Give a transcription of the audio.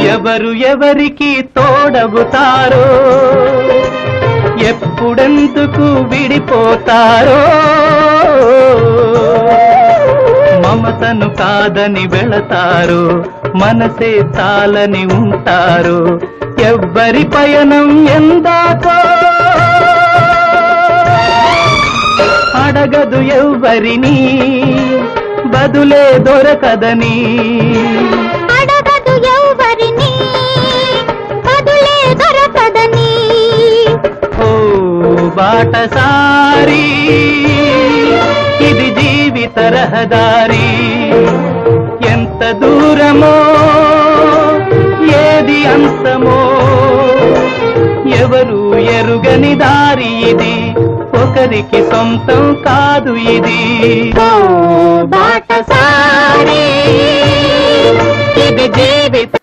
ఎవరు ఎవరికి తోడవుతారో ఎప్పుడెందుకు విడిపోతారో మమతను కాదని వెళతారు మనసే చాలని ఉంటారు ఎవ్వరి పయనం ఎందాకో అడగదు ఎవ్వరిని బదులే దొరకదని అడగదు ఎవ్వరిని బదులే దొరకదని ఓ బాటసారి ఇది జీవిత రహదారి ఎంత దూరమో ఏది అంతమో ఎవరు ఎరుగని దారి ఇది ఒకరికి సొంతం కాదు ఇది ఓ బాటసారి ఇది జీవిత